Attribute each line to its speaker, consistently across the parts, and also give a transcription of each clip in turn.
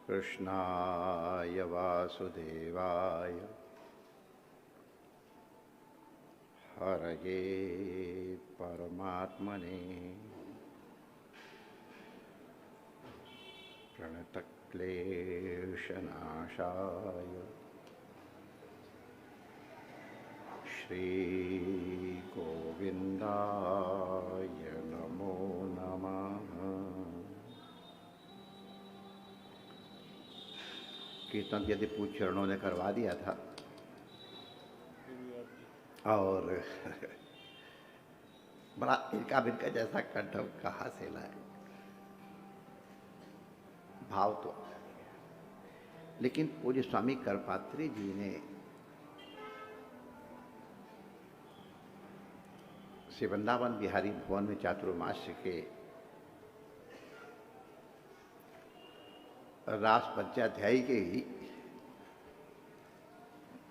Speaker 1: कृष्णाय वासुदेवाय हरये परमात्मने प्रणतक्लेशनाशाय श्रीगोविन्दाय नमो नमः। कीर्तन यदि पूज्य चरणों ने करवा दिया था और बड़ा इनका बिनका जैसा कंठ कहाँ से लाए, भाव तो। लेकिन पूज्य स्वामी करपात्री जी ने श्री वृंदावन बिहारी भवन में चातुर्मास्य के रास पंचाध्यायी के ही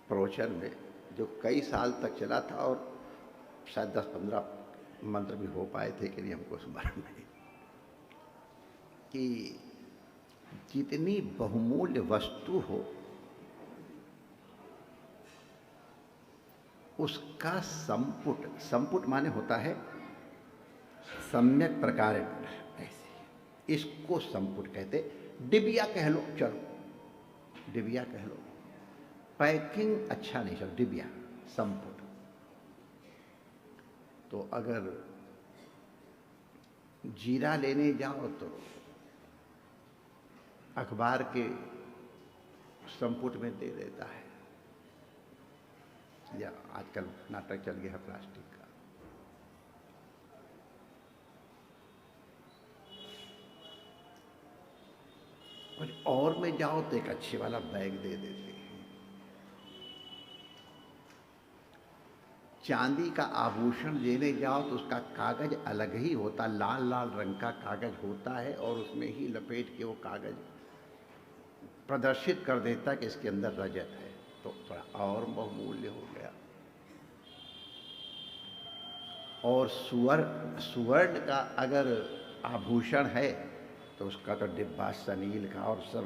Speaker 1: प्रवचन में, जो कई साल तक चला था और शायद 10-15 मंत्र भी हो पाए थे कि नहीं हमको स्मरण नहीं, कि जितनी बहुमूल्य वस्तु हो उसका संपुट माने होता है सम्यक प्रकार, ऐसे इसको संपुट कहते। डिबिया कह लो, चलो डिबिया कह लो, पैकिंग अच्छा नहीं, चलो डिबिया संपुट। तो अगर जीरा लेने जाओ तो अखबार के संपुट में दे देता है, या आजकल नाटक चल गया है प्लास्टिक का। और में जाओ तो एक अच्छे वाला बैग दे देते हैं। चांदी का आभूषण लेने जाओ तो उसका कागज अलग ही होता, लाल लाल रंग का कागज होता है और उसमें ही लपेट के वो कागज प्रदर्शित कर देता है कि इसके अंदर रजत है, तो थोड़ा और बहुमूल्य हो गया। और सुवर्ण का अगर आभूषण है तो उसका तो डिब्बा सनील का और सब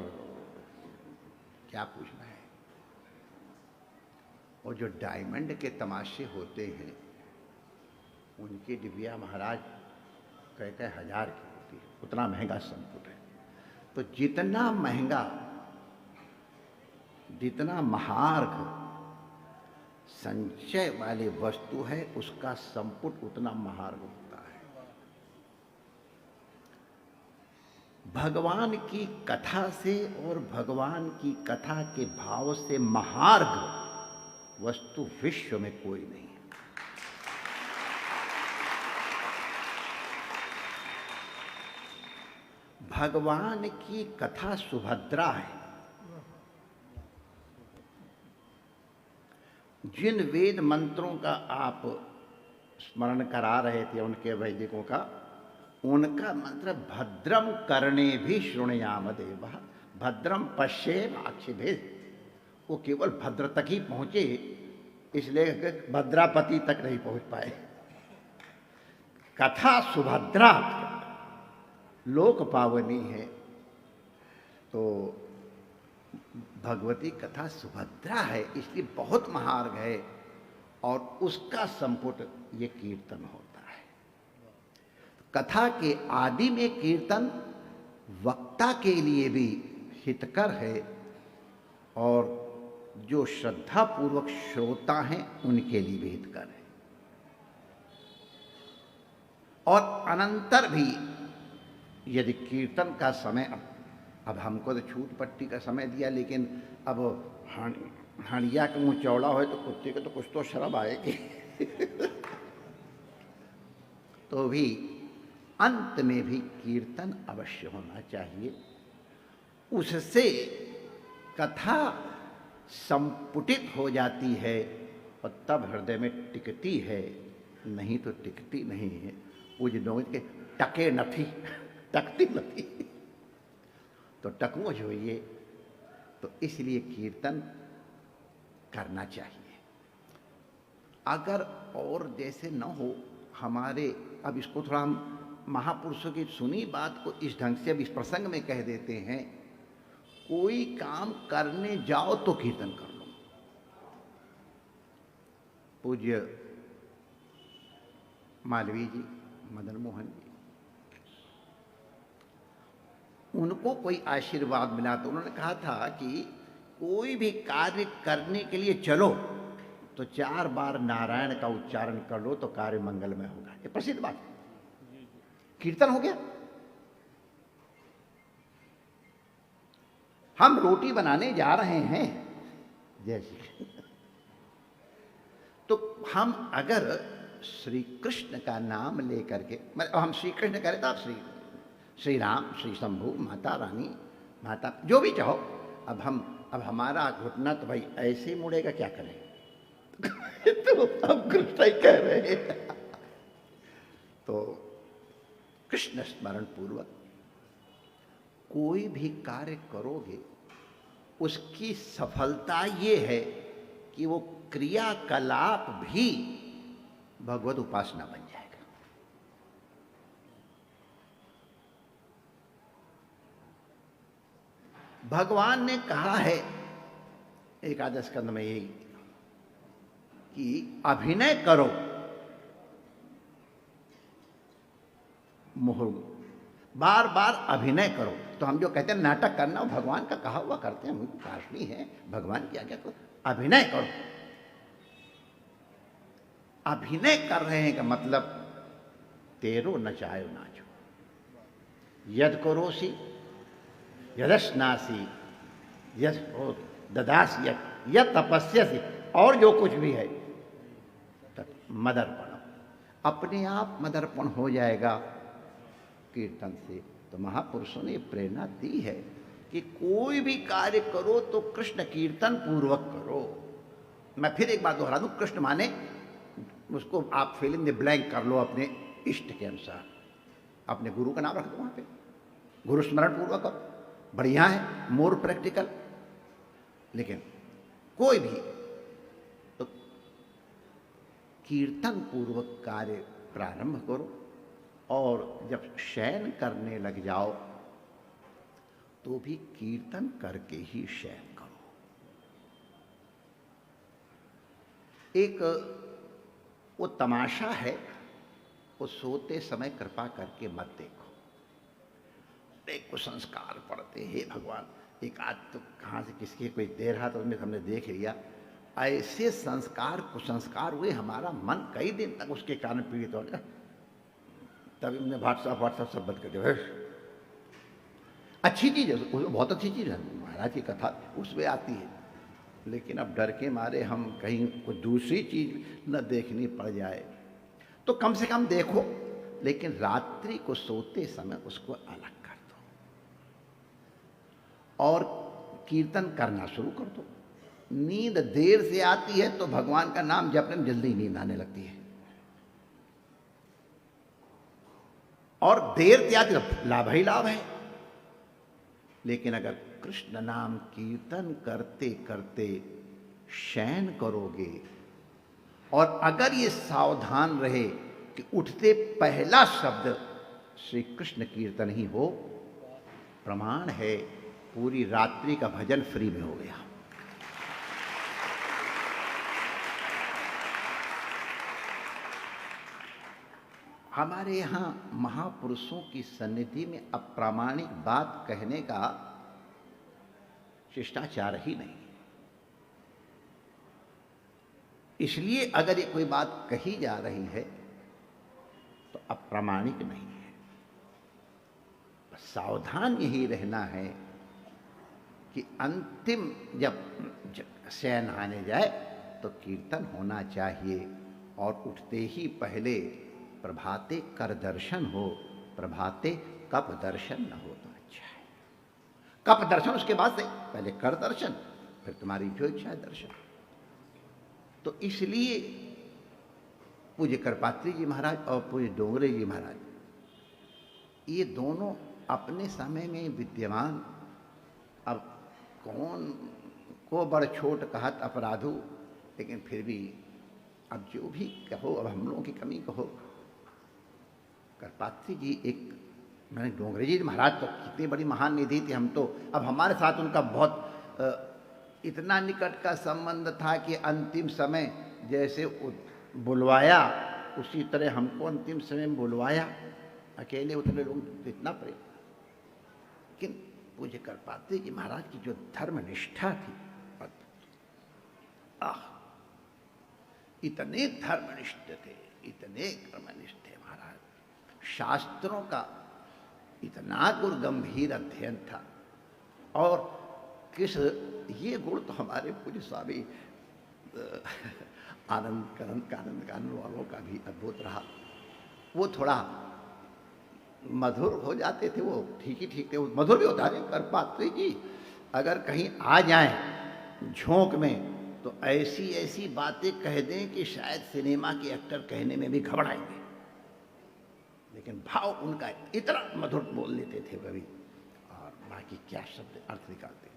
Speaker 1: क्या पूछना है। और जो डायमंड के तमाशे होते हैं उनकी डिबिया महाराज कई हजार की होती है, उतना महंगा संपुट है। तो जितना महंगा, जितना महार्घ संचय वाली वस्तु है उसका संपुट उतना महार्घ होता है। भगवान की कथा से और भगवान की कथा के भाव से महार्घ वस्तु विश्व में कोई नहीं है। भगवान की कथा सुभद्रा है। जिन वेद मंत्रों का आप स्मरण करा रहे थे उनके वैदिकों का, उनका मंत्र भद्रम कर्णे भी शृणुयाम देवः, भद्रम पश्येम अक्षिभिः। वो केवल भद्र तक ही पहुंचे, इसलिए भद्रापति तक नहीं पहुंच पाए। कथा सुभद्रा लोक पावनी है, तो भगवती कथा सुभद्रा है, इसलिए बहुत महार्घ है। और उसका संपुट ये कीर्तन होता है। कथा के आदि में कीर्तन वक्ता के लिए भी हितकर है और जो श्रद्धा पूर्वक श्रोता हैं उनके लिए भी हितकर है। और अनंतर भी यदि कीर्तन का समय, अब हमको तो छूट पट्टी का समय दिया, लेकिन अब हानिया का मुंह चौड़ा हो तो कुत्ते को तो कुछ तो शर्म आएगी। तो भी अंत में भी कीर्तन अवश्य होना चाहिए। उससे कथा संपुटित हो जाती है और तब हृदय में टिकती है, नहीं तो टिकती नहीं है। वो जो के टके नथी, टकती नहीं, तो टकमो होइए। तो इसलिए कीर्तन करना चाहिए। अगर और जैसे न हो हमारे, अब इसको थोड़ा हम महापुरुषों की सुनी बात को इस ढंग से अब इस प्रसंग में कह देते हैं। कोई काम करने जाओ तो कीर्तन कर लो। पूज्य मालवीय जी, मदन मोहन जी, उनको कोई आशीर्वाद मिला तो उन्होंने कहा था कि कोई भी कार्य करने के लिए चलो तो 4 बार नारायण का उच्चारण कर लो तो कार्य मंगलमय होगा। ये प्रसिद्ध बात है। कीर्तन हो गया। हम रोटी बनाने जा रहे हैं जैसे, तो हम अगर श्री कृष्ण का नाम लेकर के, हम श्री कृष्ण करें तो आप श्री राम, श्री शंभु, माता रानी, माता जो भी चाहो। अब हमारा घुटना तो भाई ऐसे ही मुड़ेगा, क्या करें? तो हम कृष्ण ही कह रहे हैं। तो कृष्ण स्मरण पूर्वक कोई भी कार्य करोगे, उसकी सफलता ये है कि वो क्रियाकलाप भी भगवत उपासना बन जाएगा। भगवान ने कहा है एकादश स्कंद में यही कि अभिनय करो, बार बार अभिनय करो। तो हम जो कहते हैं नाटक करना, भगवान का कहा हुआ करते हैं, हम काशनी है, भगवान की आज्ञा करो, अभिनय करो। अभिनय कर रहे हैं का मतलब तेरो नचायो नाचो, यद करोसी यदस्नासी यद ददासी यद तपस्यसी, और जो कुछ भी है मदर्पण, अपने आप मदर्पण हो जाएगा कीर्तन से। तो महापुरुषों ने प्रेरणा दी है कि कोई भी कार्य करो तो कृष्ण कीर्तन पूर्वक करो। मैं फिर एक बात दोहरा दूं, कृष्ण माने उसको आप फिल इन द ब्लैंक कर लो अपने इष्ट के अनुसार, अपने गुरु का नाम रख दो वहां पे, गुरु स्मरण पूर्वक करो, बढ़िया है, मोर प्रैक्टिकल। लेकिन कोई भी तो कीर्तन पूर्वक कार्य प्रारंभ करो, और जब शयन करने लग जाओ तो भी कीर्तन करके ही शयन करो। एक वो तमाशा है, वो सोते समय कृपा करके मत देखो। एक कुसंस्कार पड़ते, हे भगवान, एक आज तो कहाँ से किसके कोई दे रहा तो हमने देख लिया, ऐसे संस्कार कुसंस्कार हुए, हमारा मन कई दिन तक उसके कारण पीड़ित हो गया। तभी हमने व्हाट्सएप सब बंद कर दिया। अच्छी चीज़ है, बहुत अच्छी चीज़ है, महाराज की कथा उसमें आती है, लेकिन अब डर के मारे हम कहीं कोई दूसरी चीज़ न देखनी पड़ जाए। तो कम से कम देखो, लेकिन रात्रि को सोते समय उसको अलग कर दो और कीर्तन करना शुरू कर दो। नींद देर से आती है तो भगवान का नाम जपने में जल्दी नींद आने लगती है, और देर से आती तो लाभ ही लाभ है। लेकिन अगर कृष्ण नाम कीर्तन करते करते शयन करोगे, और अगर ये सावधान रहे कि उठते पहला शब्द श्री कृष्ण कीर्तन ही हो, प्रमाण है पूरी रात्रि का भजन फ्री में हो गया। हमारे यहाँ महापुरुषों की सन्निधि में अप्रामाणिक बात कहने का शिष्टाचार ही नहीं। इसलिए अगर ये कोई बात कही जा रही है तो अप्रामाणिक नहीं है। सावधान यही रहना है कि अंतिम जब शयन आने जाए तो कीर्तन होना चाहिए, और उठते ही पहले प्रभाते कर दर्शन हो, प्रभाते कप दर्शन न हो तो अच्छा है। कप दर्शन उसके बाद से, पहले कर दर्शन, फिर तुम्हारी जो इच्छा है दर्शन। तो इसलिए पूज्य करपात्री जी महाराज और पूज्य डोंगरे जी महाराज, ये दोनों अपने समय में विद्यमान, अब कौन को बड़ छोट कहत अपराधु, लेकिन फिर भी अब जो भी कहो, अब हम लोगों की कमी कहो, करपात्री जी एक मैंने डोंगरे जी महाराज तो कितनी बड़ी महान निधि थी, हम तो अब हमारे साथ उनका बहुत इतना निकट का संबंध था कि अंतिम समय जैसे बुलवाया उसी तरह हमको अंतिम समय में बुलवाया, अकेले उतने लोग इतना प्रेम। लेकिन पूज्य करपात्री जी महाराज की जो धर्मनिष्ठा थी, इतने धर्मनिष्ठ थे, इतने कर्मनिष्ठ थे महाराज, शास्त्रों का इतना गुण गंभीर अध्ययन था। और किस ये गुण तो हमारे पूज्य स्वामी आनंद कानन वालों का भी अद्भुत रहा। वो थोड़ा मधुर हो जाते थे, वो ठीक ही ठीक थे, वो मधुर भी होता है। करपात्री जी अगर कहीं आ जाएं झोंक में तो ऐसी ऐसी बातें कह दें कि शायद सिनेमा के एक्टर कहने में भी घबराएंगे, लेकिन भाव उनका इतना मधुर बोल लेते थे कभी, और बाकी क्या शब्द अर्थ निकालते थे।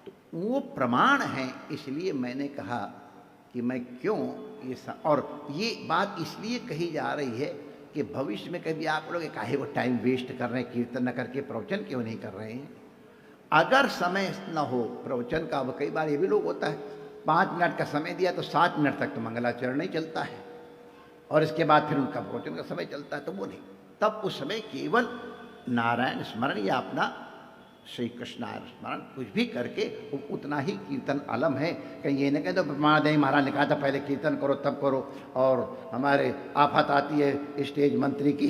Speaker 1: तो वो प्रमाण है, इसलिए मैंने कहा कि मैं क्यों और ये बात इसलिए कही जा रही है कि भविष्य में कभी आप लोग काहे वो टाइम वेस्ट कर रहे हैं, कीर्तन न करके प्रवचन क्यों नहीं कर रहे हैं। अगर समय न हो प्रवचन का, अब कई बार ये भी लोग होता है 5 मिनट का समय दिया तो 7 मिनट तक तो मंगलाचरण नहीं चलता है, और इसके बाद फिर उनका प्रवचन का समय चलता है, तो वो नहीं। तब उस समय केवल नारायण स्मरण या अपना श्री कृष्ण स्मरण कुछ भी करके उतना ही कीर्तन अलम है। कहीं ये नहीं कहते तो ब्रह्मादेव महाराज ने कहा था पहले कीर्तन करो तब करो, और हमारे आफत आती है स्टेज मंत्री की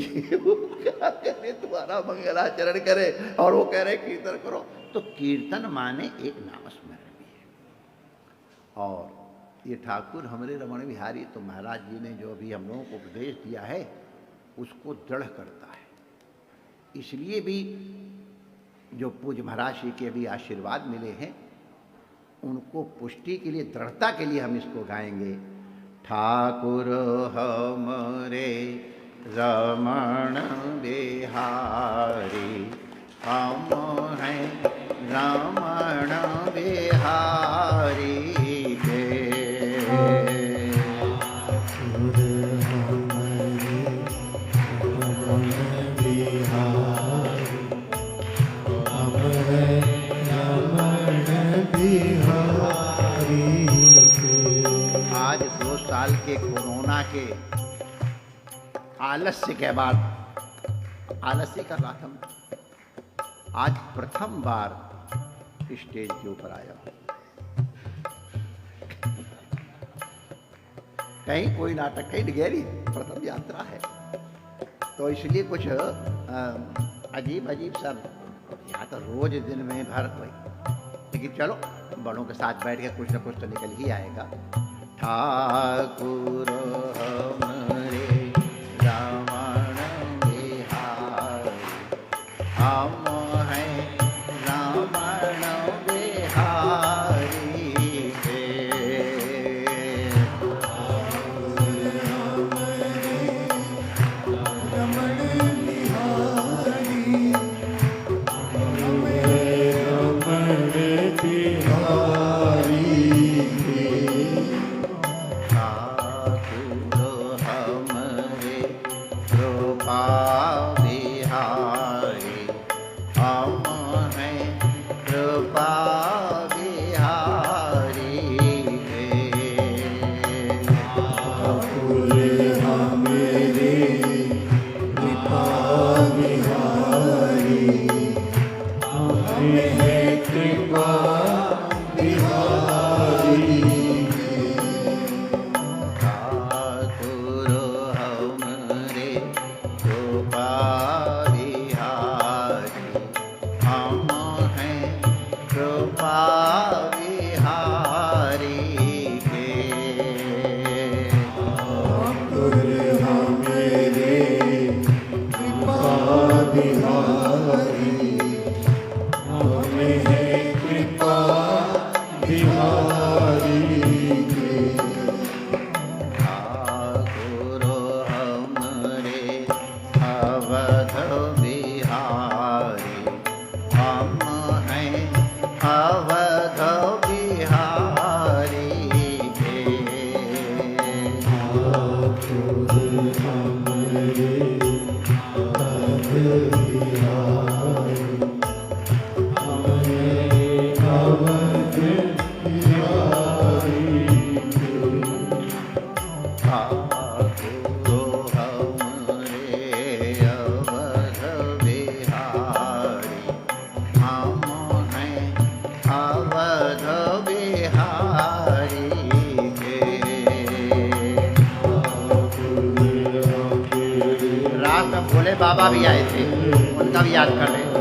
Speaker 1: तुम्हारा मंगलाचरण करे और वो कह रहे कीर्तन करो। तो कीर्तन माने एक नाम स्मरण भी है। और ये ठाकुर हमारे रमण बिहारी तो महाराज जी ने जो भी हम लोगों को उपदेश दिया है उसको दृढ़ करता है। इसलिए भी जो पूज्य महाराज श्री के भी आशीर्वाद मिले हैं उनको पुष्टि के लिए, दृढ़ता के लिए हम इसको गाएंगे। ठाकुर हमरे रमण बिहारी, हम हैं रमण बिहारी के। आज 2 साल के कोरोना के आलस्य के बाद, आलस्य कर रहा था, आज प्रथम बार स्टेज के ऊपर आया। कहीं कोई नाटक, कहीं गहरी प्रथम यात्रा है, तो इसलिए कुछ अजीब अजीब सब, यहाँ तो रोज दिन में भर कोई, लेकिन चलो बड़ों के साथ बैठ के कुछ न कुछ तो निकल ही आएगा। ठाकुर हमरे रमण बिहारी, हम हैं रमण बिहारी के।
Speaker 2: हमरे
Speaker 1: दिमाग में भोले बाबा भी आए थे, उनका भी याद कर रहे हैं।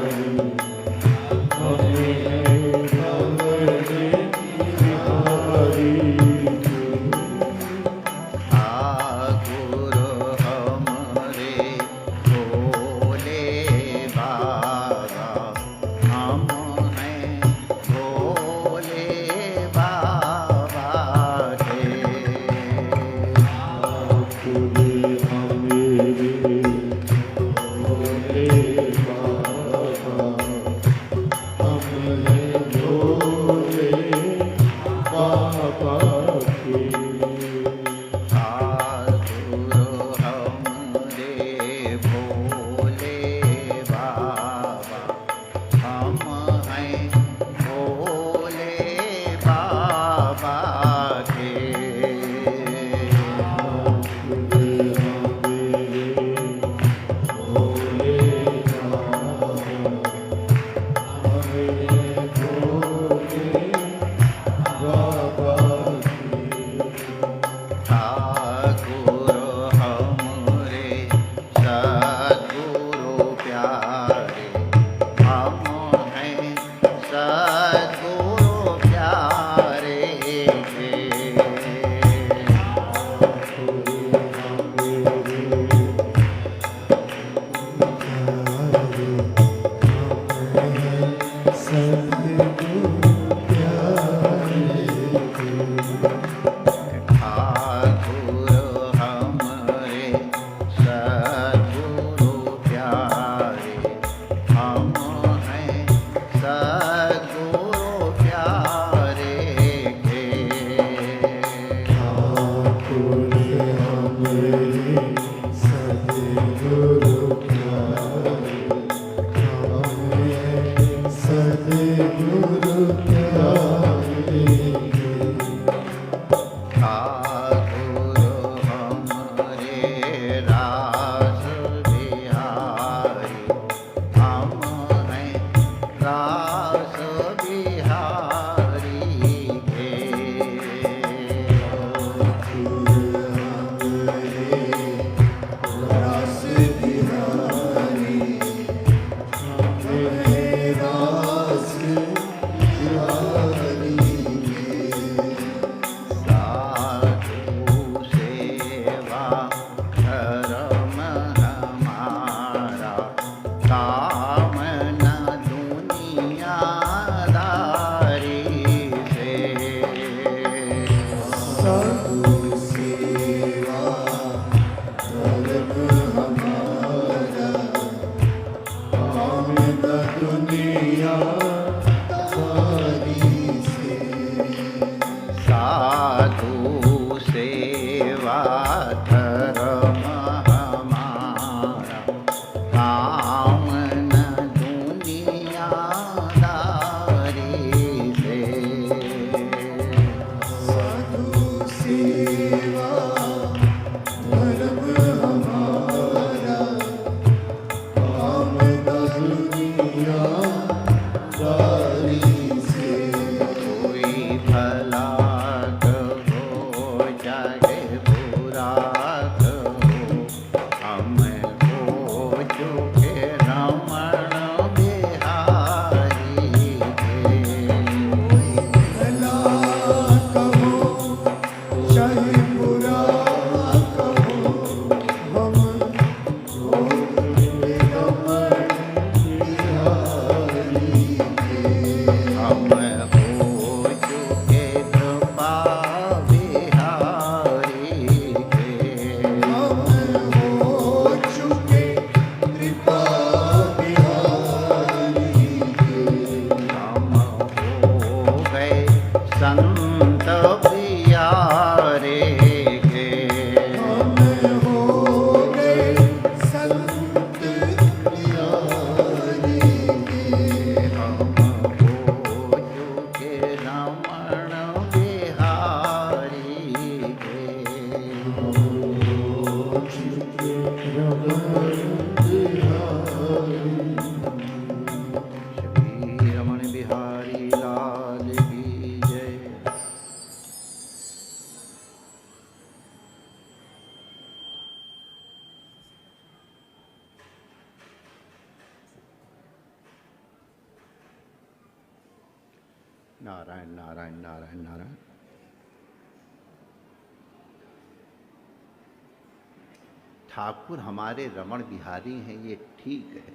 Speaker 1: नारायण नारायण नारायण नारायण। ठाकुर हमारे रमण बिहारी हैं, ये ठीक है,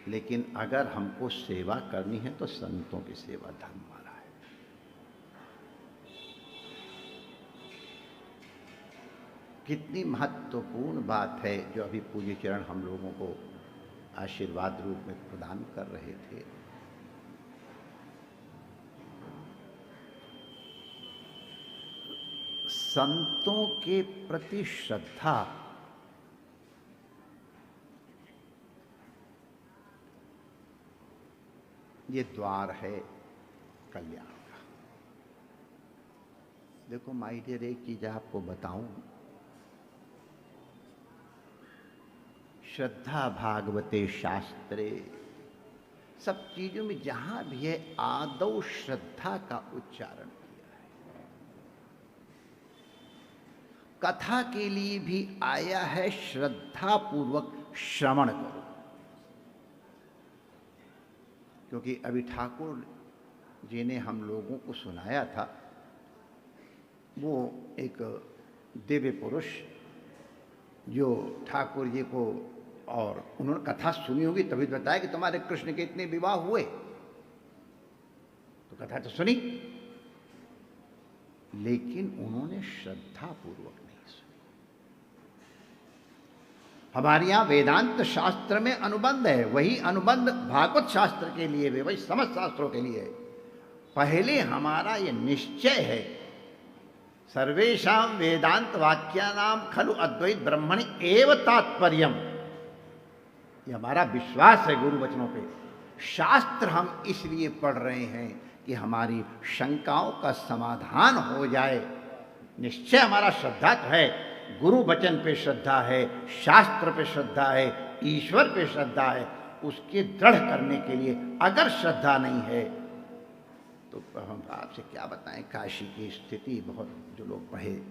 Speaker 1: लेकिन अगर हमको सेवा करनी है तो संतों की सेवा धर्म वाला है। कितनी महत्वपूर्ण बात है जो अभी पूज्य चरण हम लोगों को आशीर्वाद रूप में प्रदान कर रहे थे। संतों के प्रति श्रद्धा ये द्वार है कल्याण का। देखो माय डियर, एक चीज आपको बताऊं, श्रद्धा भागवते शास्त्रे, सब चीजों में जहां भी है आदौ श्रद्धा का उच्चारण किया है। कथा के लिए भी आया है श्रद्धा पूर्वक श्रवण करो, क्योंकि अभी ठाकुर जी ने हम लोगों को सुनाया था, वो एक दिव्य पुरुष जो ठाकुर जी को, और उन्होंने कथा सुनी होगी तभी बताया कि तुम्हारे कृष्ण के इतने विवाह हुए, तो कथा तो सुनी, लेकिन उन्होंने श्रद्धा पूर्वक नहीं सुनी। हमारे यहां वेदांत शास्त्र में अनुबंध है, वही अनुबंध भागवत शास्त्र के लिए भी, वही समस्त शास्त्रों के लिए है। पहले हमारा ये निश्चय है, सर्वेषां वेदांत वाक्यानां खलु अद्वैत ब्रह्मणि एव तात्पर्यम, ये हमारा विश्वास है गुरु वचनों पे। शास्त्र हम इसलिए पढ़ रहे हैं कि हमारी शंकाओं का समाधान हो जाए। निश्चय हमारा श्रद्धा तो है, गुरु वचन पे श्रद्धा है, शास्त्र पे श्रद्धा है, ईश्वर पे श्रद्धा है। उसके दृढ़ करने के लिए अगर श्रद्धा नहीं है तो हम आपसे क्या बताएं, काशी की स्थिति बहुत, जो लोग पढ़े,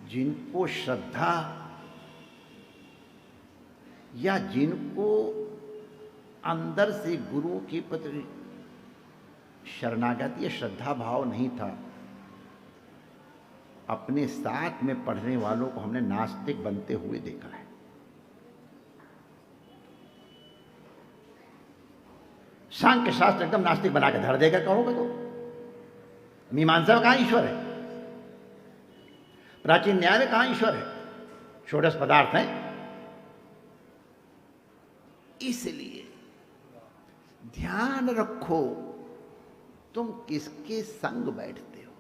Speaker 1: जिनको श्रद्धा या जिनको अंदर से गुरु के प्रति शरणागति या श्रद्धा भाव नहीं था, अपने साथ में पढ़ने वालों को हमने नास्तिक बनते हुए देखा है। सांख्य शास्त्र एकदम नास्तिक बना के धर देकर कहोगे तो मीमांसा में कहां ईश्वर है, प्राचीन न्याय में कहां ईश्वर है, षोडश पदार्थ हैं। इसलिए ध्यान रखो तुम किसके संग बैठते हो।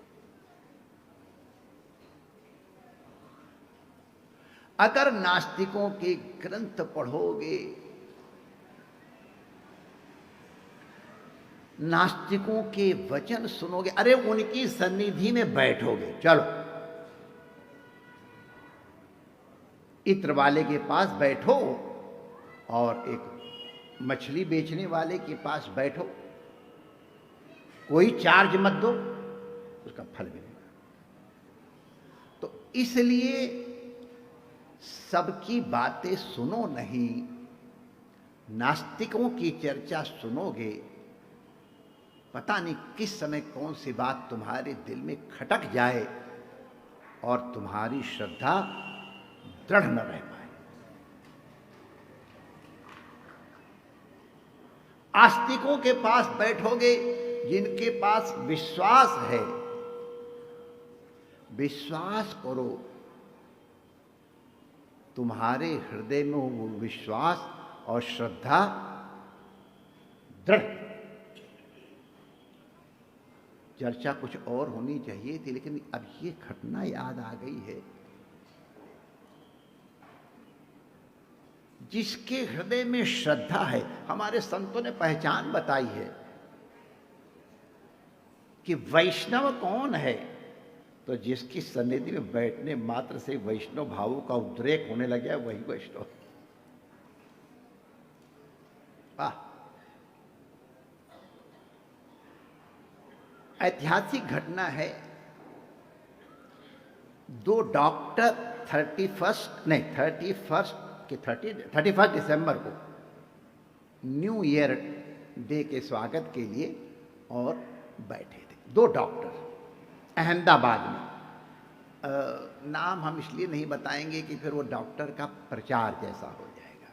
Speaker 1: अगर नास्तिकों के ग्रंथ पढ़ोगे, नास्तिकों के वचन सुनोगे, अरे उनकी सन्निधि में बैठोगे, चलो इत्र वाले के पास बैठो और एक मछली बेचने वाले के पास बैठो, कोई चार्ज मत दो, उसका फल मिलेगा। तो इसलिए सबकी बातें सुनो नहीं, नास्तिकों की चर्चा सुनोगे, पता नहीं किस समय कौन सी बात तुम्हारे दिल में खटक जाए और तुम्हारी श्रद्धा दृढ़ न रह पाए। आस्तिकों के पास बैठोगे जिनके पास विश्वास है, विश्वास करो तुम्हारे हृदय में वो विश्वास और श्रद्धा दृढ़। चर्चा कुछ और होनी चाहिए थी, लेकिन अब ये घटना याद आ गई है। जिसके हृदय में श्रद्धा है, हमारे संतों ने पहचान बताई है कि वैष्णव कौन है, तो जिसकी सन्निधि में बैठने मात्र से वैष्णव भावों का उद्रेक होने लग गया, वही वैष्णव। ऐतिहासिक घटना है, दो डॉक्टर 31 दिसंबर को न्यू ईयर दे के स्वागत के लिए और बैठे थे। 2 डॉक्टर अहमदाबाद में। नाम हम इसलिए नहीं बताएंगे कि फिर वो डॉक्टर का प्रचार जैसा हो जाएगा।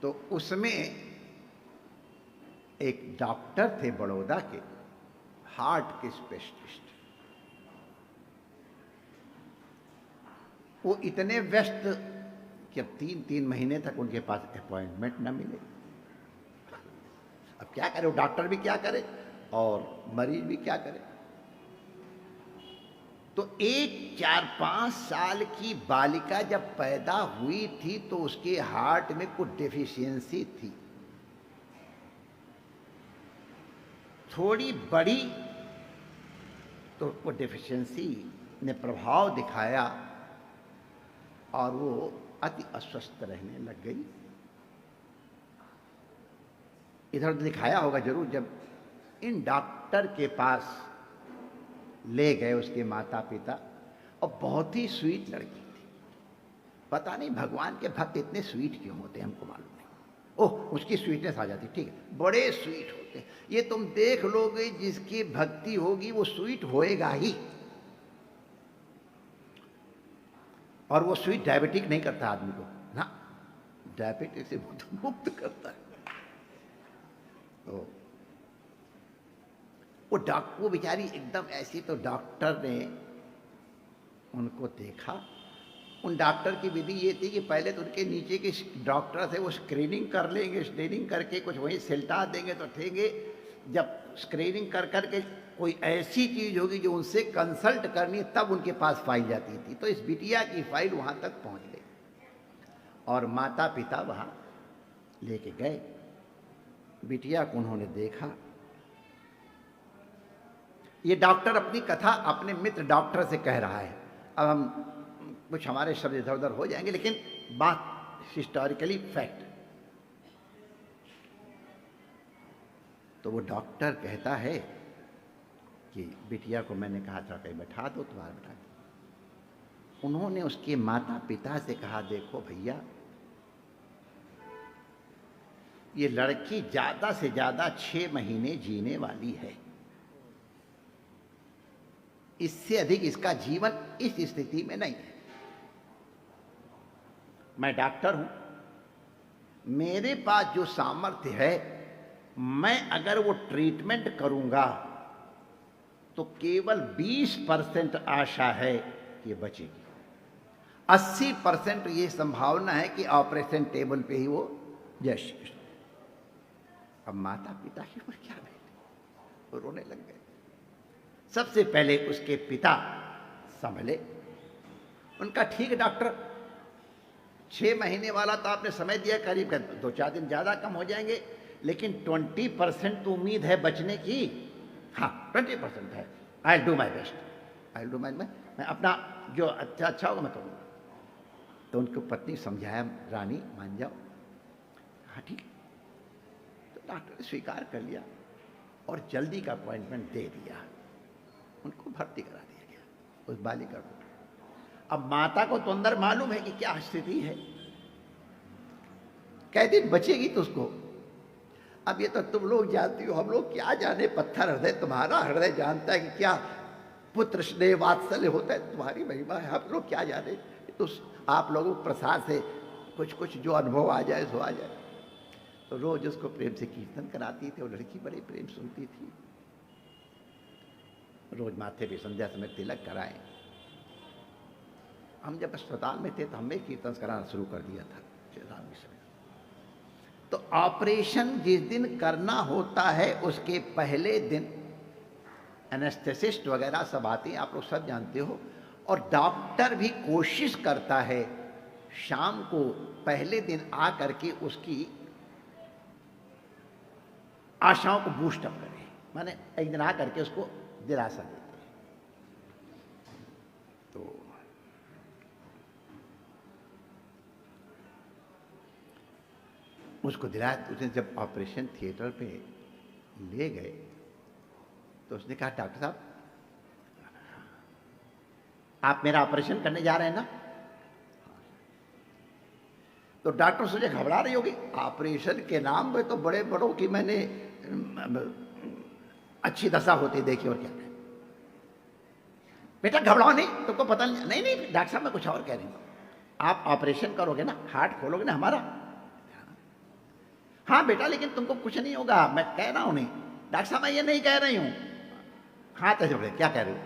Speaker 1: तो उसमें एक डॉक्टर थे बड़ौदा के, हार्ट के स्पेशलिस्ट। वो इतने व्यस्त कि अब 3-3 महीने तक उनके पास अपॉइंटमेंट न मिले। अब क्या करे, वो डॉक्टर भी क्या करे और मरीज भी क्या करे। तो एक 4-5 साल की बालिका जब पैदा हुई थी तो उसके हार्ट में कुछ डेफिशिएंसी थी, थोड़ी बड़ी, तो वो डेफिशिएंसी ने प्रभाव दिखाया और वो अति अस्वस्थ रहने लग गई। इधर दिखाया होगा जरूर। जब इन डॉक्टर के पास ले गए उसके माता पिता, और बहुत ही स्वीट लड़की थी। पता नहीं भगवान के भक्त इतने स्वीट क्यों होते हैं, हमको मालूम नहीं। ओह, उसकी स्वीटनेस आ जाती, ठीक है, बड़े स्वीट होते। ये तुम देख लोगे, जिसकी भक्ति होगी वो स्वीट होएगा ही। और वो स्वीट डायबिटिक नहीं करता आदमी को ना, डायबिटिक से मुक्त करता है। तो वो बेचारी एकदम ऐसी। तो डॉक्टर ने उनको देखा। उन डॉक्टर की विधि ये थी कि पहले तो उनके नीचे के डॉक्टर थे वो स्क्रीनिंग कर लेंगे, स्क्रीनिंग करके कुछ वहीं सिलटा देंगे तो ठेंगे। जब स्क्रीनिंग कर करके कोई ऐसी चीज होगी जो उनसे कंसल्ट करनी, तब उनके पास फाइल जाती थी। तो इस बिटिया की फाइल वहां तक पहुंच गई और माता पिता वहां लेके गए। बिटिया को उन्होंने देखा। ये डॉक्टर अपनी कथा अपने मित्र डॉक्टर से कह रहा है। अब हम कुछ हमारे शब्द इधर उधर हो जाएंगे, लेकिन बात हिस्टोरिकली फैक्ट। तो वो डॉक्टर कहता है कि बिटिया को मैंने कहा था कहीं बैठा दो, तुम्हारा बैठा दो। उन्होंने उसके माता पिता से कहा, देखो भैया, ये लड़की ज्यादा से ज्यादा 6 महीने जीने वाली है। इससे अधिक इसका जीवन इस स्थिति में नहीं है। मैं डॉक्टर हूं, मेरे पास जो सामर्थ्य है, मैं अगर वो ट्रीटमेंट करूंगा तो केवल 20% आशा है कि बचेगी। 80% ये संभावना है कि ऑपरेशन टेबल पे ही वो जय श्री कृष्ण। अब माता पिता के ऊपर क्या बैठे, वो रोने लग गए। सबसे पहले उसके पिता संभले। उनका, ठीक है डॉक्टर, 6 महीने वाला तो आपने समय दिया, करीब 2-4 दिन ज्यादा कम हो जाएंगे, लेकिन 20% तो उम्मीद है बचने की। हाँ, 20% है। I do my best, I do my, मैं अपना जो अच्छा होगा मैं करूँगा। तो उनको पत्नी समझाया, रानी मान जाओ। हाँ ठीक। तो डॉक्टर ने स्वीकार कर लिया और जल्दी का अपॉइंटमेंट दे दिया। उनको भर्ती करा दिया गया उस बालिका को। अब माता को तो अंदर मालूम है कि क्या स्थिति है, कै दिन बचेगी तो उसको। अब ये तो तुम लोग जानती हो, हम लोग क्या जाने, पत्थर हृदय तुम्हारा हृदय जानता है कि क्या पुत्र स्नेह वात्सल्य होता है, तुम्हारी महिमा है, हम लोग क्या जाने। तो आप लोगों को प्रसाद से कुछ कुछ जो अनुभव आ जाए सो आ जाए। तो रोज उसको प्रेम से कीर्तन कराती थी, वो लड़की बड़े प्रेम सुनती थी। रोज माथे पे संध्या समय तिलक कराए। हम जब अस्पताल में थे तो हमने कीर्तन कराना शुरू कर दिया था राम के समय। तो ऑपरेशन जिस दिन करना होता है उसके पहले दिन एनेस्थेसिस्ट वगैरह सब आते हैं, आप लोग सब जानते हो। और डॉक्टर भी कोशिश करता है शाम को पहले दिन आ करके उसकी आशाओं को बूस्ट अप करे, माने एक दिन आ करके उसको दिलासा देते हैं। तो उसको दिलाया। उसने जब ऑपरेशन थिएटर पे ले गए तो उसने कहा, डॉक्टर साहब आप मेरा ऑपरेशन करने जा रहे हैं ना? तो डॉक्टर सोचे घबरा रही होगी, ऑपरेशन के नाम पे तो बड़े बड़ों की मैंने अच्छी दशा होती देखी, और क्या कहें। बेटा घबराओ नहीं, तुमको पता नहीं। नहीं नहीं डॉक्टर साहब मैं कुछ और कह रही हूँ, आप ऑपरेशन करोगे ना, हार्ट खोलोगे ना हमारा। हाँ बेटा लेकिन तुमको कुछ नहीं होगा, मैं कह रहा हूं नहीं। डॉक्टर साहब मैं ये नहीं कह रही हूं। हाथ ऐसे जोड़े, क्या कह रहे हो?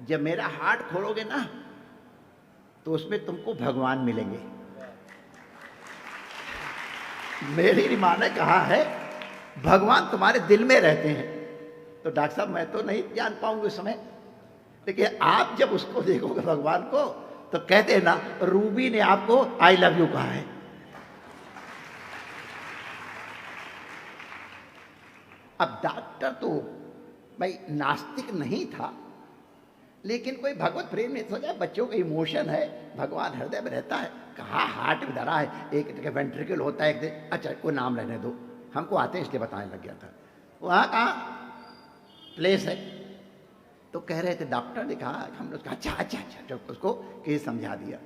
Speaker 1: जब मेरा हार्ट खोलोगे ना तो उसमें तुमको भगवान मिलेंगे। मेरी माँ ने कहा है भगवान तुम्हारे दिल में रहते हैं। तो डॉक्टर साहब मैं तो नहीं जान पाऊंगी उस समय, लेकिन आप जब उसको देखोगे भगवान को तो कहते हैं ना, रूबी ने आपको आई लव यू कहा है। अब डॉक्टर तो भाई नास्तिक नहीं था, लेकिन कोई भगवत प्रेम नहीं सोचा, बच्चों का इमोशन है, भगवान हृदय में रहता है, कहाँ हार्ट में धरा है, एक वेंट्रिकल होता है, एक अच्छा कोई नाम रहने दो, हमको आते हैं इसलिए बताने लग गया था। वहाँ कहाँ प्लेस है, तो कह रहे थे डॉक्टर ने कहा, हमने कहा अच्छा अच्छा अच्छा, जब उसको केस समझा दिया।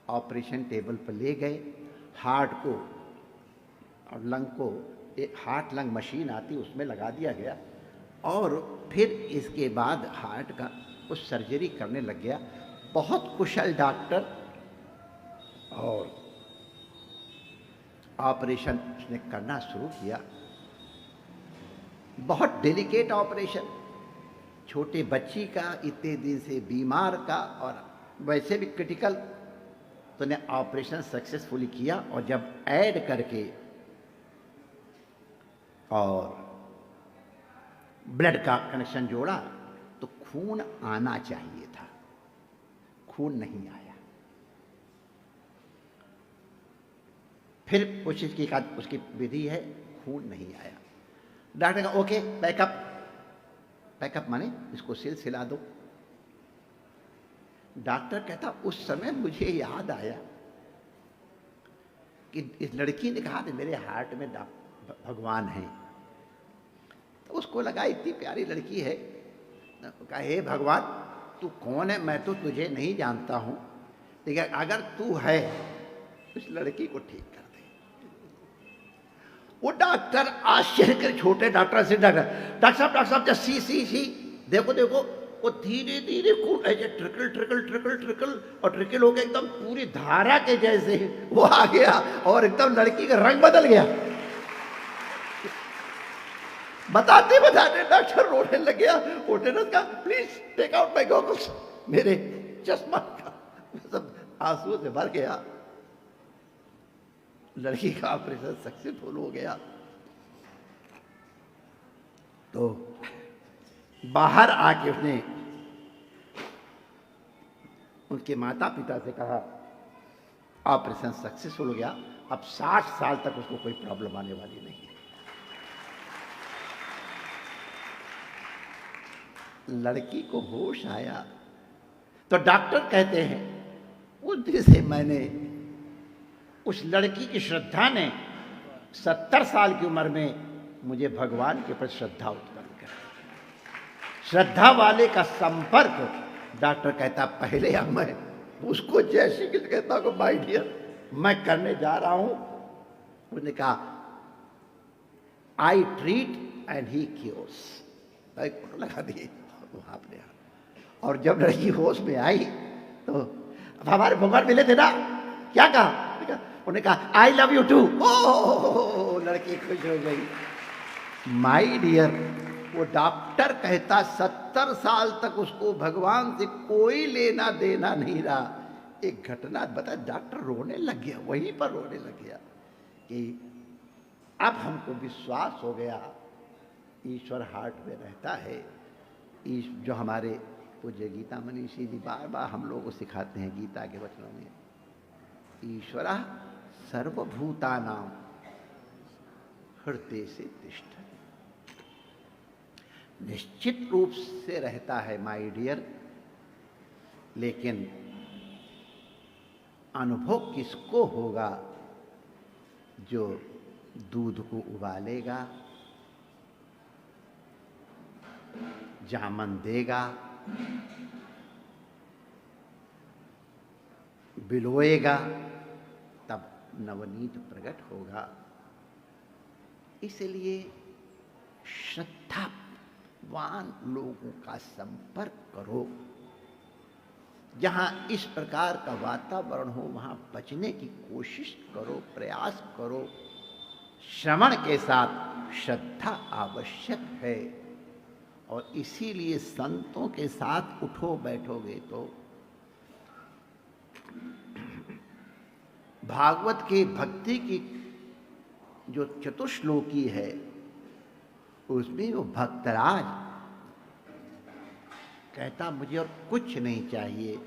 Speaker 1: ऑपरेशन टेबल पर ले गए, हार्ट को और लंग को, एक हार्ट लंग मशीन आती उसमें लगा दिया गया, और फिर इसके बाद हार्ट का कुछ सर्जरी करने लग गया। बहुत कुशल डॉक्टर, और ऑपरेशन उसने करना शुरू किया। बहुत डेलिकेट ऑपरेशन, छोटे बच्ची का, इतने दिन से बीमार का, और वैसे भी क्रिटिकल। तो ने ऑपरेशन सक्सेसफुली किया, और जब ऐड करके और ब्लड का कनेक्शन जोड़ा तो खून आना चाहिए था, खून नहीं आया। फिर कोशिश की, उसकी विधि है, खून नहीं आया। डॉक्टर कहा ओके बैकअप, बैकअप माने इसको सिला दो। डॉक्टर कहता उस समय मुझे याद आया कि इस लड़की ने कहा कि मेरे हार्ट में भगवान है। तो उसको लगा इतनी प्यारी लड़की है, कहा हे भगवान तू कौन है, मैं तो तुझे नहीं जानता हूं, लेकिन अगर तू है इस लड़की को ठीक कर दे। वो डॉक्टर आश्चर्य के, छोटे डॉक्टर से डॉक्टर साहब जस्ट सी देखो देखो, वो धीरे धीरे खून ऐसे ट्रिकल ट्रिकल ट्रिकल ट्रिकल और ट्रिकल होकर एकदम पूरी धारा के जैसे वो आ गया, और एकदम लड़की का रंग बदल गया। बताते बताते डॉक्टर रोने लग गया। ओटेनस का please take out my goggles, मेरे चश्मा का सब आंसू से भर गया। लड़की का ऑपरेशन सक्सेसफुल हो गया। तो बाहर आके उसने उनके माता पिता से कहा ऑपरेशन सक्सेसफुल हो गया, अब 60 साल तक उसको कोई प्रॉब्लम आने वाली नहीं है। लड़की को होश आया तो डॉक्टर कहते हैं उस दिन से मैंने, उस लड़की की श्रद्धा ने 70 साल की उम्र में मुझे भगवान के प्रति श्रद्धा उत्पन्न कर। श्रद्धा वाले का संपर्क, डॉक्टर कहता पहले अब मैं उसको जैसी कि कहता हूँ माय डियर मैं करने जा रहा हूं। उसने कहा I treat and he cures, एक फोटो लगा दिए वहां अपने हाथ। और जब लड़की होश में आई तो अब हमारे भगवान मिले थे ना, क्या कहा? उन्होंने कहा आई लव यू टू। ओ लड़की खुश हो गई। माय डियर, वो डॉक्टर कहता 70 साल तक उसको भगवान से कोई लेना देना नहीं रहा। एक घटना बता, डॉक्टर रोने लग गया, वहीं पर रोने लग गया कि अब हमको विश्वास हो गया ईश्वर हार्ट में रहता है। जो हमारे पूज्य गीता मनीषी जी बार बार हम लोगों को सिखाते हैं गीता के वचनों में, ईश्वरः सर्वभूतानां हृदय से तिष्ठति। निश्चित रूप से रहता है माय डियर, लेकिन अनुभव किसको होगा? जो दूध को उबालेगा, जामन देगा, बिलोएगा, नवनीत प्रकट होगा। इसलिए श्रद्धावान लोगों का संपर्क करो। जहाँ इस प्रकार का वातावरण हो वहाँ बचने की कोशिश करो, प्रयास करो। श्रवण के साथ श्रद्धा आवश्यक है और इसीलिए संतों के साथ उठो बैठोगे तो भागवत की भक्ति की जो चतुश्लोकी है उसमें वो भक्तराज कहता मुझे और कुछ नहीं चाहिए,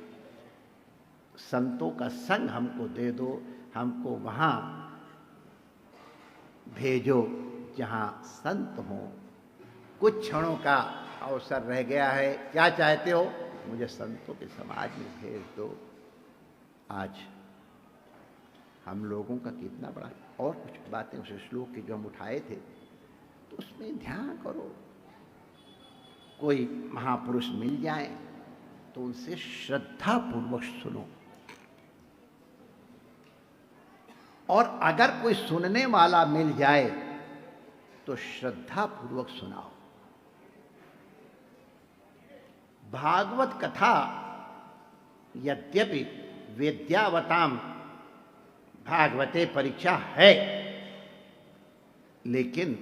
Speaker 1: संतों का संग हमको दे दो, हमको वहाँ भेजो जहाँ संत हों। कुछ क्षणों का अवसर रह गया है, क्या चाहते हो? मुझे संतों के समाज में भेज दो। आज हम लोगों का कितना बड़ा, और कुछ बातें उस श्लोक की जो हम उठाए थे तो उसमें ध्यान करो। कोई महापुरुष मिल जाए तो उनसे श्रद्धा पूर्वक सुनो, और अगर कोई सुनने वाला मिल जाए तो श्रद्धा पूर्वक सुनाओ। भागवत कथा यद्यपि वेद्यावताम भागवते परीक्षा है, लेकिन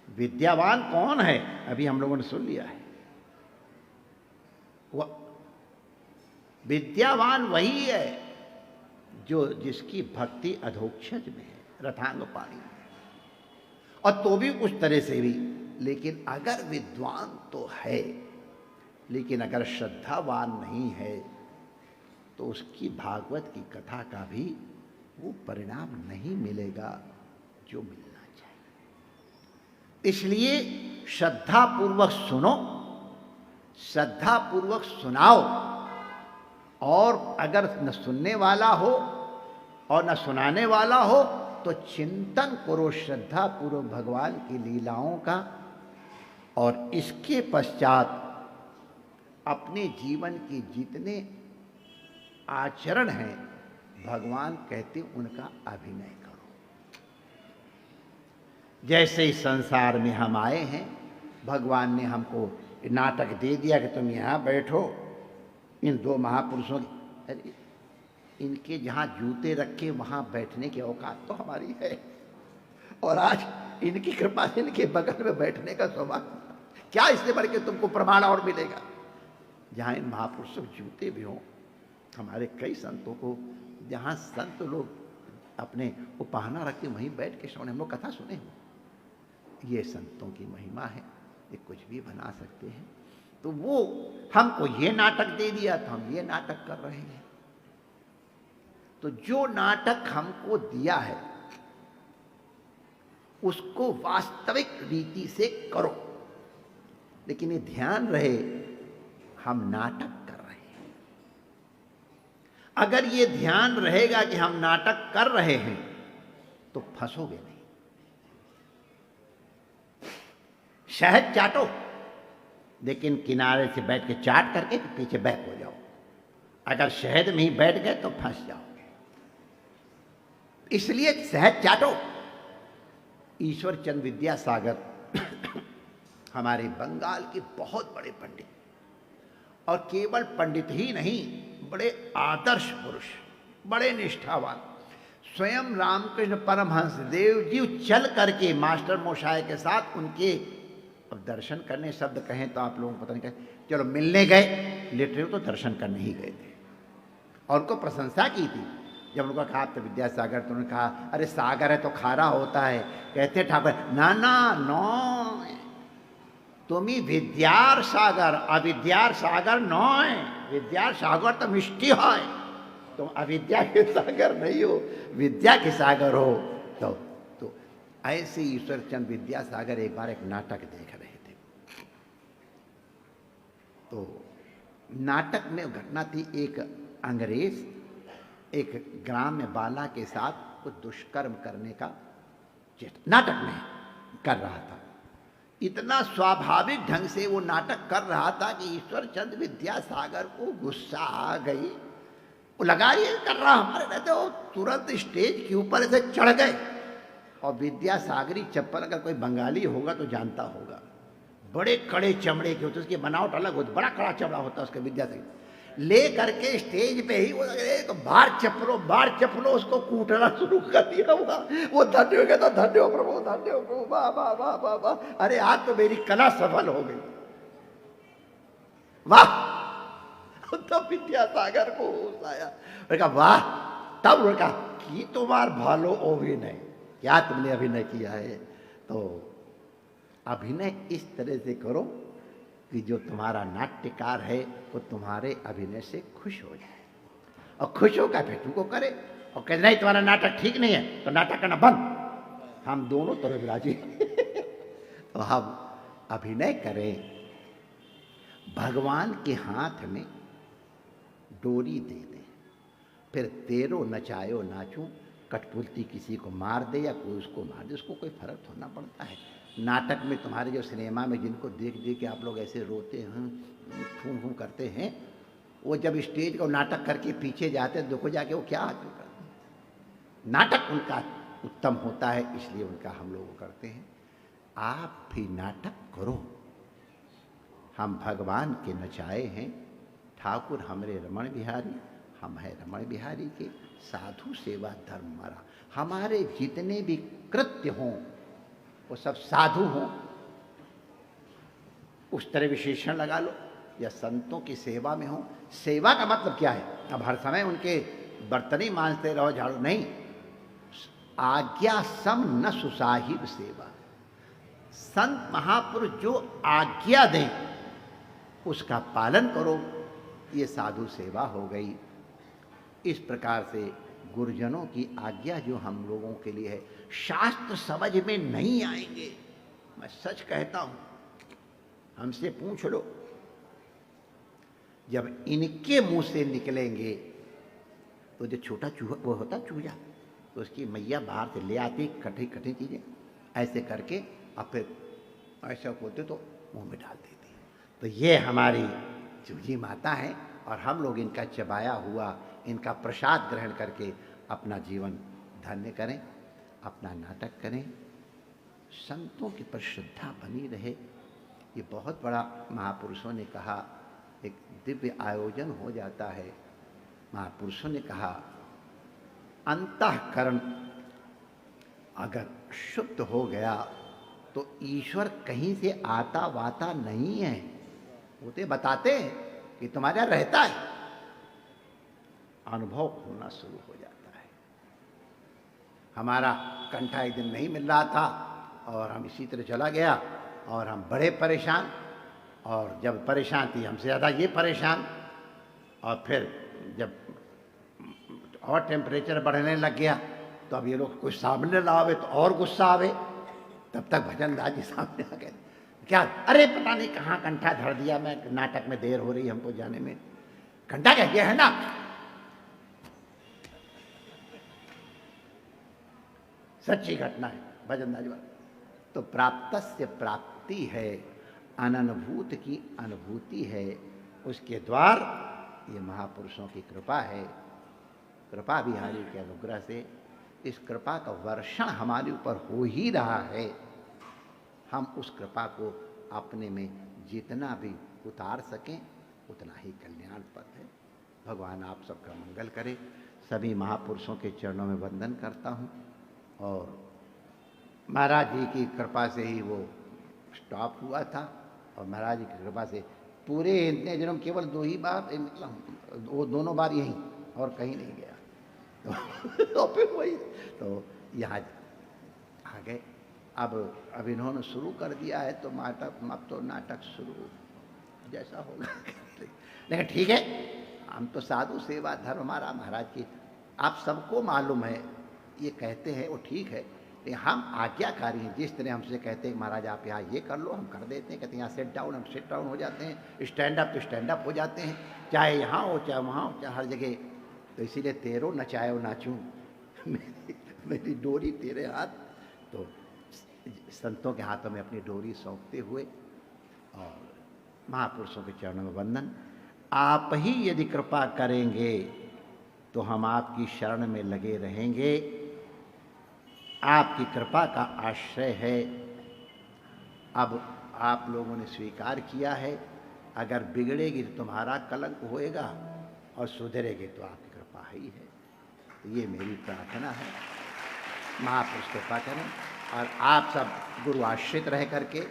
Speaker 1: विद्यावान कौन है अभी हम लोगों ने सुन लिया है। वह विद्यावान वही है जो जिसकी भक्ति अधोक्षज में है, रथांग पाणी में, और तो भी उस तरह से भी। लेकिन अगर विद्वान तो है, लेकिन अगर श्रद्धावान नहीं है तो उसकी भागवत की कथा का भी वो परिणाम नहीं मिलेगा जो मिलना चाहिए। इसलिए श्रद्धा पूर्वक सुनो, श्रद्धा पूर्वक सुनाओ, और अगर न सुनने वाला हो और न सुनाने वाला हो तो चिंतन करो श्रद्धा पूर्वक भगवान की लीलाओं का, और इसके पश्चात अपने जीवन के जितने आचरण हैं भगवान कहते उनका अभिनय करो। जैसे इस संसार में हम आए हैं, भगवान ने हमको नाटक दे दिया कि तुम यहाँ बैठो। इन दो महापुरुषों की, अरे इनके जहाँ जूते रखे वहाँ बैठने की औकात तो हमारी है, और आज इनकी कृपा से इनके बगल में बैठने का सौभाग्य, क्या इससे बढ़ के तुमको प्रमाण और मिलेगा। जहाँ इन महापुरुषों के जूते भी हों, हमारे कई संतों को जहाँ संत लोग अपने उपाहना रखते वहीं बैठ के श्रवण, हम लोग कथा सुने हो। ये संतों की महिमा है, ये कुछ भी बना सकते हैं। तो वो हमको ये नाटक दे दिया तो हम ये नाटक कर रहे हैं। तो जो नाटक हमको दिया है उसको वास्तविक रीति से करो, लेकिन ये ध्यान रहे हम नाटक कर रहे हैं। अगर ये ध्यान रहेगा कि हम नाटक कर रहे हैं तो फंसोगे नहीं। शहद चाटो, लेकिन किनारे से बैठ के चाट करके पीछे बैक हो जाओ। अगर शहद में ही बैठ गए तो फंस जाओगे। इसलिए शहद चाटो। ईश्वर चंद्र विद्यासागर हमारे बंगाल के बहुत बड़े पंडित, और केवल पंडित ही नहीं, बड़े आदर्श पुरुष, बड़े निष्ठावान। स्वयं रामकृष्ण परमहंस देव जी चल करके मास्टर मोशाय के साथ उनके, अब दर्शन करने शब्द कहें तो आप लोगों को पता नहीं कहें, चलो मिलने गए, लिटरेरी तो दर्शन करने ही गए थे, और उनको प्रशंसा की थी। जब उनको कहा आप तो विद्यासागर, तो उन्होंने कहा अरे सागर है तो खारा होता है। कहते ठाकुर ना ना नो, तुम्ही विद्यार सागर, अविद्यार सागर नॉय। विद्यार सागर तो मिष्टी है, तुम अविद्या के सागर नहीं हो, विद्या के सागर हो। तो ऐसे ईश्वर चंद्र विद्यासागर एक बार एक नाटक देख रहे थे। तो नाटक में घटना थी, एक अंग्रेज एक ग्राम्य बाला के साथ कुछ दुष्कर्म करने का नाटक में कर रहा था। इतना स्वाभाविक ढंग से वो नाटक कर रहा था कि ईश्वर चंद्र विद्यासागर को गुस्सा आ गई। वो लगा ये कर रहा हमारे रहते, वो तुरंत स्टेज के ऊपर ऐसे चढ़ गए। और विद्यासागरी चप्पल अगर कोई बंगाली होगा तो जानता होगा, बड़े कड़े चमड़े के होते, उसकी बनावट अलग होती, बड़ा कड़ा चमड़ा होता है उसका। विद्यासागरी ले करके स्टेज पे ही वो तो बार चप्पलो उसको कूटना शुरू कर दिया हुआ। वो धन्य हो गया था, धन्य हो प्रभु, धन्य हो प्रभु, वाह वाह वाह वाह वाह, अरे आज तो मेरी कला सफल हो गई, वाह। तो विद्यासागर को होश आया, कहा वाह। तब उनका कि तुम्हार भालो अभिनय, क्या तुमने अभिनय किया है। तो अभिनय इस तरह से करो कि जो तुम्हारा नाट्यकार है वो तुम्हारे अभिनय से खुश हो जाए, और खुश होकर फिर तुमको करे, और कहे नहीं तुम्हारा नाटक ठीक नहीं है तो नाटक करना बंद। हम दोनों तरफ राजी। तो हम अभिनय करें, भगवान के हाथ में डोरी दे दे, फिर तेरो नचायो नाचूं, कठपुतली किसी को मार दे या कोई उसको मार दे, उसको कोई फर्क थोड़ा पड़ता है। नाटक में तुम्हारे जो सिनेमा में जिनको देख देख के आप लोग ऐसे रोते हैं, फूं फूं करते हैं, वो जब स्टेज को नाटक करके पीछे जाते हैं, देखो जाके वो क्या हासिल करते हैं। नाटक उनका उत्तम होता है, इसलिए उनका हम लोग करते हैं। आप भी नाटक करो। हम भगवान के नचाए हैं, ठाकुर हमरे रमण बिहारी, हम है रमण बिहारी के, साधु सेवा धर्म मरा। हमारे जितने भी कृत्य हों वो सब साधु हों, उस तरह विशेषण लगा लो, या संतों की सेवा में हो। सेवा का मतलब क्या है? अब हर समय उनके बर्तन ही मांजते रहो, झाड़ू नहीं। आज्ञा सम न सुसाहिब सेवा, संत महापुरुष जो आज्ञा दें उसका पालन करो, ये साधु सेवा हो गई। इस प्रकार से गुरुजनों की आज्ञा जो हम लोगों के लिए है, शास्त्र समझ में नहीं आएंगे, मैं सच कहता हूं, हमसे पूछ लो, जब इनके मुंह से निकलेंगे तो जो छोटा चूहा वो होता चूजा, तो उसकी मैया बाहर से ले आती कठी कठी चीजें, ऐसे करके और फिर ऐसा बोलते तो मुंह में डाल देती। तो ये हमारी चूजी माता है, और हम लोग इनका चबाया हुआ, इनका प्रसाद ग्रहण करके अपना जीवन धन्य करें, अपना नाटक करें, संतों की पर श्रद्धा बनी रहे। ये बहुत बड़ा महापुरुषों ने कहा, एक दिव्य आयोजन हो जाता है। महापुरुषों ने कहा अंतःकरण अगर शुद्ध हो गया तो ईश्वर कहीं से आता वाता नहीं है। वो तो बताते हैं कि तुम्हारे यहाँ रहता है, अनुभव होना शुरू हो जाता है। हमारा कंठा एक दिन नहीं मिल रहा था और हम इसी तरह चला गया, और हम बड़े परेशान, और जब परेशान थी हमसे ज़्यादा ये परेशान, और फिर जब और टेम्परेचर बढ़ने लग गया तो अब ये लोग कुछ सामने लावे तो और गुस्सा आवे। तब तक भजन दास जी सामने आ गए, क्या अरे पता नहीं कहाँ कंठा धर दिया, मैं नाटक में देर हो रही हमको जाने में। कंठा क्या ये है ना, सच्ची घटना है भजन दास जी। तो प्राप्तस्य प्राप्ति है, अननुभूत की अनुभूति है, उसके द्वार ये महापुरुषों की कृपा है। कृपा बिहारी के अनुग्रह से इस कृपा का वर्षण हमारे ऊपर हो ही रहा है। हम उस कृपा को अपने में जितना भी उतार सकें उतना ही कल्याणप्रद है। भगवान आप सबका मंगल करे। सभी महापुरुषों के चरणों में वंदन करता हूँ, और महाराज जी की कृपा से ही वो स्टॉप हुआ था, और महाराज जी की कृपा से पूरे इतने जन्म केवल 2 ही बार, मतलब वो दोनों बार यहीं और कहीं नहीं गया। तो फिर वही तो यहाँ आ गए। अब इन्होंने शुरू कर दिया है तो नाटक, अब तो नाटक शुरू जैसा होगा। लेकिन ठीक है, हम तो साधु सेवा धर्म हमारा महाराज की, आप सबको मालूम है, ये कहते हैं वो ठीक है, लेकिन हम आज्ञाकारी हैं। जिस तरह हमसे कहते हैं महाराज आप यहाँ ये कर लो, हम कर देते हैं। कहते हैं यहाँ सेट डाउन, हम सेट डाउन हो जाते हैं, स्टैंड अप तो स्टैंड अप हो जाते हैं, चाहे यहाँ हो चाहे वहाँ हो, चाहे हर जगह। तो इसीलिए तेरो नचायो नाचूं, मेरी डोरी तेरे हाथ। तो संतों के हाथों में अपनी डोरी सौंपते हुए और महापुरुषों के चरणों में वंदन। आप ही यदि कृपा करेंगे तो हम आपकी शरण में लगे रहेंगे। आपकी कृपा का आश्रय है। अब आप लोगों ने स्वीकार किया है, अगर बिगड़ेगी तो तुम्हारा कलंक होएगा और सुधरेगी तो आपकी कृपा ही है। तो ये मेरी प्रार्थना है, महापुरुष कृपा करें और आप सब गुरु आश्रित रह करके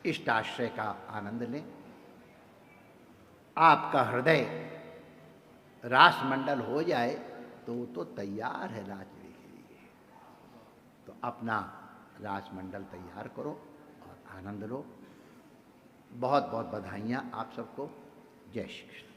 Speaker 1: इष्ट आश्रय का आनंद लें। आपका हृदय रासमंडल हो जाए तो तैयार है नाचने के लिए। तो अपना रासमंडल तैयार करो और आनंद लो। बहुत बहुत बधाइयाँ आप सबको। जय श्री कृष्ण।